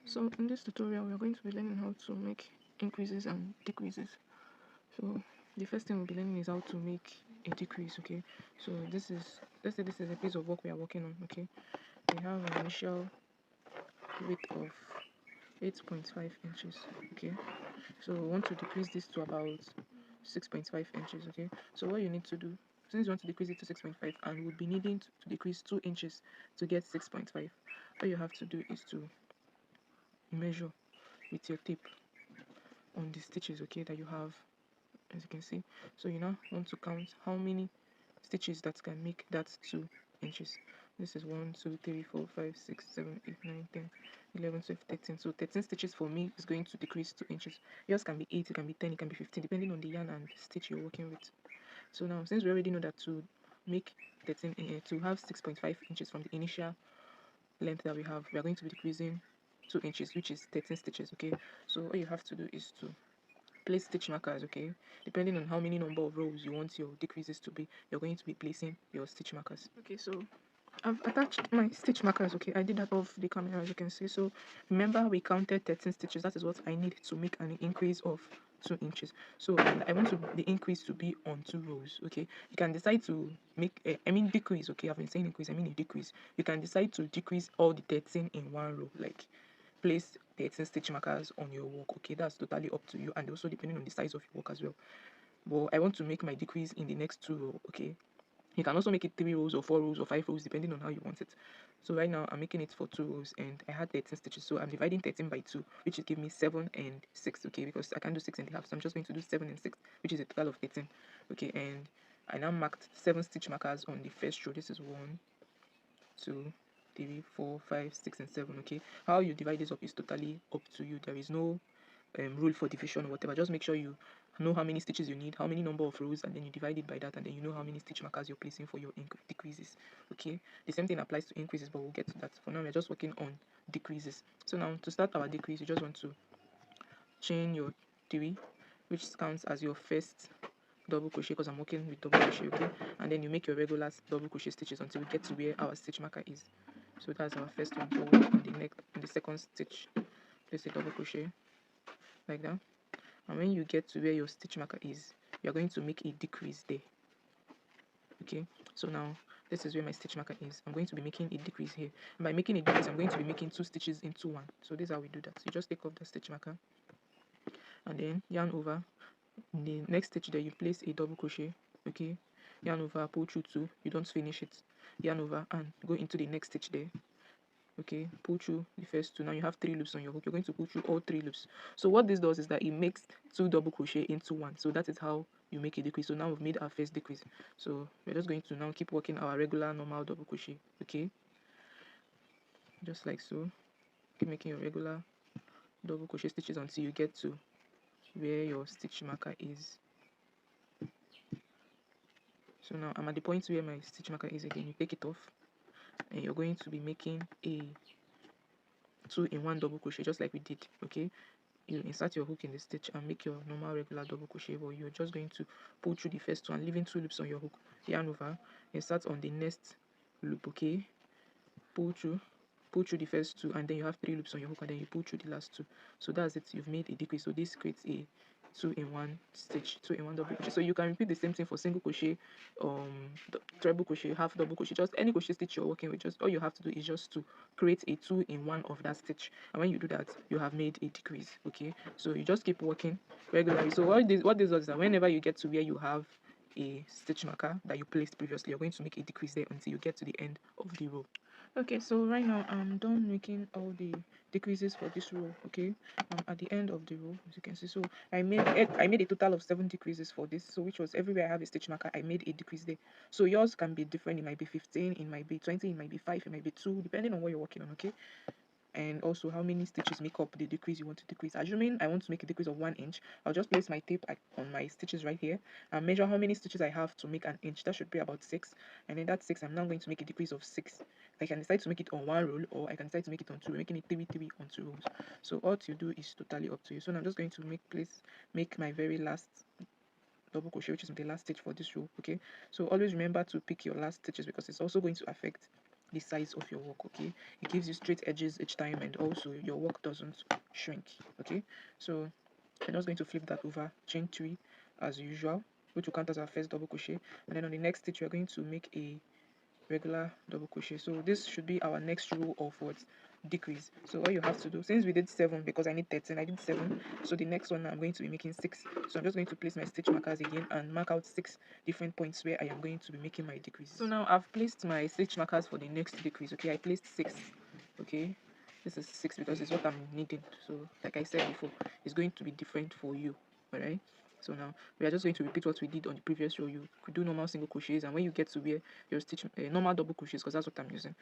So in this tutorial, we are going to be learning how to make increases and decreases. So the first thing we'll be learning is how to make a decrease. Okay, so let's say this is a piece of work we are working on. Okay, we have an initial width of 8.5 inches. Okay, so we want to decrease this to about 6.5 inches. Okay, so what you need to do, since you want to decrease it to 6.5 and we'll be needing to decrease 2 inches to get 6.5, all you have to do is to measure with your tape on the stitches, okay, that you have, as you can see. So you now want to count how many stitches that can make that 2 inches. This is 1, 2, 3, 4, 5, 6, 7, 8, 9, 10, 11, 12, 13. So 13 stitches for me is going to decrease 2 inches. Yours can be 8, it can be 10, it can be 15, depending on the yarn and stitch you're working with. So now, since we already know that to make 13, to have 6.5 inches from the initial length that we have, we are going to be decreasing 2 inches, which is 13 stitches. Okay, so all you have to do is to place stitch markers. Okay, depending on how many number of rows you want your decreases to be, you're going to be placing your stitch markers. Okay, so I've attached my stitch markers. Okay, I did that off the camera, as you can see. So remember, we counted 13 stitches. That is what I need to make an increase of 2 inches. So I want the increase to be on 2 rows. Okay, you can decide to make decrease. Okay, I've been saying increase, I mean a decrease. You can decide to decrease all the 13 in one row, like place 13 stitch markers on your work. Okay, that's totally up to you, and also depending on the size of your work as well. But I want to make my decrease in the next 2 rows. Okay, you can also make it 3 rows or 4 rows or 5 rows depending on how you want it. So right now I'm making it for 2 rows and I had 13 stitches, so I'm dividing 13 by 2, which will give me 7 and 6. Okay, because I can't do 6 and a half, so I'm just going to do 7 and 6, which is a total of 13. Okay, and I now marked 7 stitch markers on the first row. This is 1, 2, 3, 4, 5, 6, and 7. Okay, how you divide this up is totally up to you. There is no rule for division or whatever. Just make sure you know how many stitches you need, how many number of rows, and then you divide it by that, and then you know how many stitch markers you're placing for your decreases. Okay, the same thing applies to increases, but we'll get to that. For now, we're just working on decreases. So now to start our decrease, you just want to chain your 3, which counts as your first double crochet, because I'm working with double crochet. Okay, and then you make your regular double crochet stitches until we get to where our stitch marker is. So that's our first one. So on the second stitch, place a double crochet like that, and when you get to where your stitch marker is, you're going to make a decrease there. Okay, so now this is where my stitch marker is. I'm going to be making a decrease here, and by making a decrease, I'm going to be making 2 stitches into 1. So this is how we do that. So you just take off the stitch marker and then yarn over. In the next stitch there, you place a double crochet. Okay, yarn over, pull through 2, you don't finish it, yarn over and go into the next stitch there. Okay, pull through the first 2. Now you have 3 loops on your hook. You're going to pull through all 3 loops. So what this does is that it makes 2 double crochet into 1. So that is how you make a decrease. So now we've made our first decrease. So we're just going to now keep working our regular normal double crochet. Okay, just like so. Keep making your regular double crochet stitches until you get to where your stitch marker is. So now I'm at the point where my stitch marker is again. You take it off and you're going to be making a 2 in 1 double crochet, just like we did. Okay, you insert your hook in the stitch and make your normal regular double crochet, but you're just going to pull through the first one, leaving 2 loops on your hook, yarn over, insert on the next loop. Okay, pull through the first 2, and then you have 3 loops on your hook, and then you pull through the last 2. So that's it, you've made a decrease. So this creates a 2 in 1 stitch, 2 in 1 double crochet. So you can repeat the same thing for single crochet, treble crochet, half double crochet, just any crochet stitch you're working with. Just all you have to do is just to create a 2 in 1 of that stitch, and when you do that, you have made a decrease. Okay, so you just keep working regularly. So what this does is that whenever you get to where you have a stitch marker that you placed previously, you're going to make a decrease there until you get to the end of the row. Okay, so right now I'm done making all the decreases for this row. Okay, I'm at the end of the row, as you can see. So I made a total of 7 decreases for this, so which was everywhere I have a stitch marker, I made a decrease there. So yours can be different. It might be 15, it might be 20, it might be 5, it might be 2, depending on what you're working on. Okay, and also how many stitches make up the decrease you want to decrease. Assuming I want to make a decrease of 1 inch, I'll just place my tape on my stitches right here and measure how many stitches I have to make an inch. That should be about 6, and then that 6, I'm now going to make a decrease of 6. I can decide to make it on 1 row, or I can decide to make it on 2, making it 3 3 on 2 rows. So all you do is totally up to you. So now I'm just going to make my very last double crochet, which is the last stitch for this row. Okay, so always remember to pick your last stitches, because it's also going to affect the size of your work. Okay, it gives you straight edges each time, and also your work doesn't shrink. Okay, so I'm just going to flip that over, chain 3 as usual, which will count as our first double crochet, and then on the next stitch we're going to make a regular double crochet. So this should be our next row of what, decrease. So all you have to do, since we did 7, because I need 13, I did 7, so the next one I'm going to be making 6. So I'm just going to place my stitch markers again and mark out 6 different points where I am going to be making my decrease. So now I've placed my stitch markers for the next decrease. Okay, I placed 6. Okay, this is 6 because it's what I'm needing. So like I said before, it's going to be different for you. All right, so now we are just going to repeat what we did on the previous row. You could do normal single crochets, and when you get to where your stitch normal double crochets, because that's what I'm using,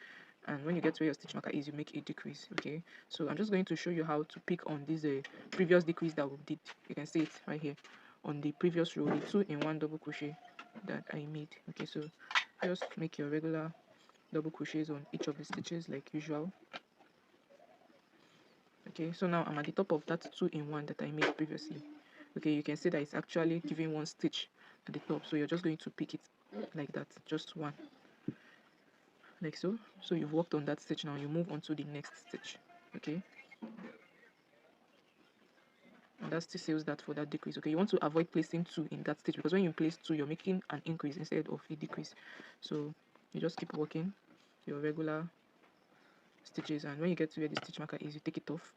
and when you get to where your stitch marker is, you make a decrease. Okay, so I'm just going to show you how to pick on this previous decrease that we did. You can see it right here on the previous row, the 2-in-1 double crochet that I made. Okay, so just make your regular double crochets on each of the stitches like usual. Okay, so now I'm at the top of that 2-in-1 that I made previously. Okay, you can see that it's actually giving 1 stitch at the top, so you're just going to pick it like that, just 1, like so. So you've worked on that stitch. Now you move on to the next stitch. Okay, and that still seals that for that decrease. Okay, you want to avoid placing 2 in that stitch, because when you place 2 you're making an increase instead of a decrease. So you just keep working your regular stitches, and when you get to where the stitch marker is, you take it off,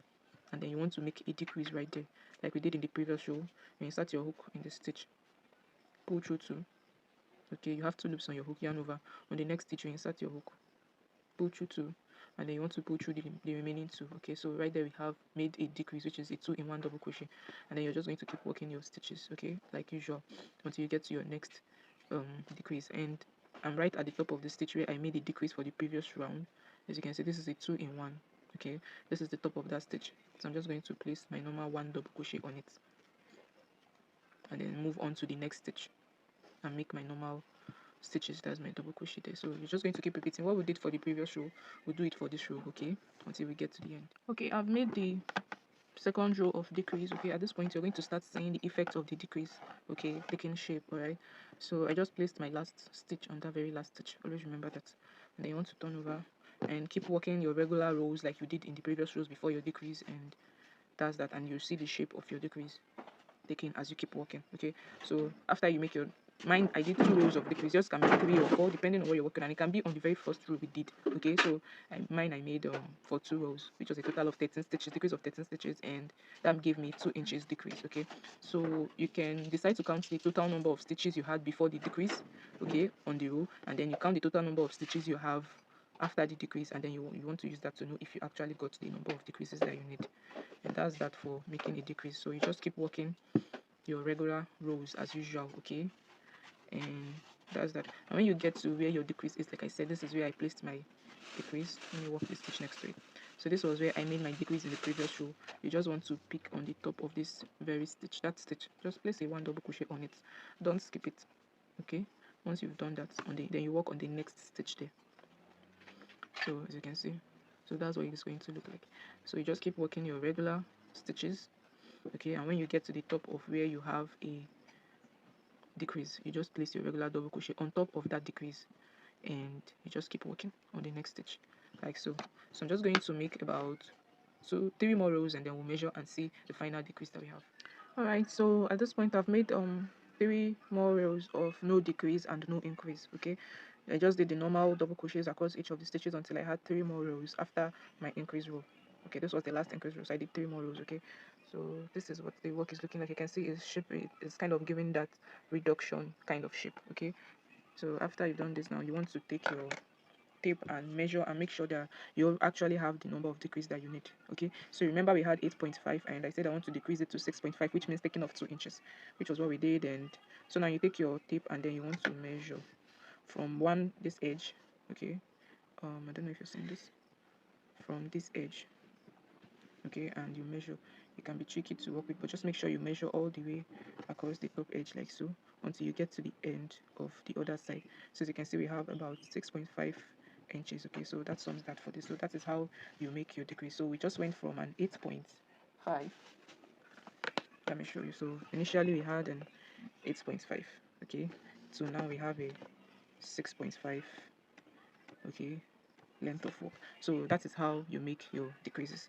and then you want to make a decrease right there like we did in the previous row. You insert your hook in the stitch, pull through 2. Okay, you have 2 loops on your hook, yarn over. On the next stitch you insert your hook, pull through 2, and then you want to pull through the remaining 2. Okay, so right there we have made a decrease, which is a 2-in-1 double crochet, and then you're just going to keep working your stitches, okay, like usual, until you get to your next decrease. And I'm right at the top of the stitch where I made a decrease for the previous round. As you can see, this is a 2-in-1. Okay, this is the top of that stitch, so I'm just going to place my normal 1 double crochet on it, and then move on to the next stitch and make my normal stitches. That's my double crochet there. So you're just going to keep repeating what we did for the previous row. We'll do it for this row, okay, until we get to the end. Okay, I've made the second row of decrease. Okay, at this point you're going to start seeing the effect of the decrease, okay, taking shape. All right, so I just placed my last stitch on that very last stitch. Always remember that. And then you want to turn over and keep working your regular rows like you did in the previous rows before your decrease, and that's that. And you'll see the shape of your decrease taking as you keep working. Okay, so after you make your mine, I did 2 rows of decrease. Yours can be 3 or 4 depending on what you're working on. It can be on the very first row we did. Okay, so mine I made for 2 rows, which was a total of 13 stitches, decrease of 13 stitches, and that gave me 2 inches decrease. Okay, so you can decide to count the total number of stitches you had before the decrease, okay, on the row, and then you count the total number of stitches you have after the decrease, and then you want to use that to know if you actually got the number of decreases that you need. And that's that for making a decrease. So you just keep working your regular rows as usual, okay, and that's that. And when you get to where your decrease is, like I said, this is where I placed my decrease. Let me work the stitch next to it. So this was where I made my decrease in the previous row. You just want to pick on the top of this very stitch, that stitch, just place a 1 double crochet on it, don't skip it. Okay, once you've done that, then you work on the next stitch there. So as you can see, so that's what it's going to look like. So you just keep working your regular stitches, okay, and when you get to the top of where you have a decrease, you just place your regular double crochet on top of that decrease, and you just keep working on the next stitch like so. So I'm just going to make about 3 more rows, and then we'll measure and see the final decrease that we have. All right, so at this point I've made 3 more rows of no decrease and no increase. Okay, I just did the normal double crochets across each of the stitches until I had 3 more rows after my increase row. Okay, this was the last increase row, so I did 3 more rows. Okay, so this is what the work is looking like. You can see it's shape, it's kind of giving that reduction kind of shape. Okay, so after you've done this, now you want to take your tape and measure and make sure that you actually have the number of decrease that you need. Okay, so remember we had 8.5, and I said I want to decrease it to 6.5, which means taking off 2 inches, which was what we did. And so now you take your tape and then you want to measure from this edge. Okay, I don't know if you're seeing this, from this edge. Okay, and you measure. It can be tricky to work with, but just make sure you measure all the way across the top edge like so until you get to the end of the other side. So as you can see, we have about 6.5 inches. Okay, so that sums that for this. So that is how you make your decrease. So we just went from an 8.5. Let me show you. So initially we had an 8.5. Okay, so now we have a 6.5. Okay, length of work. So that is how you make your decreases.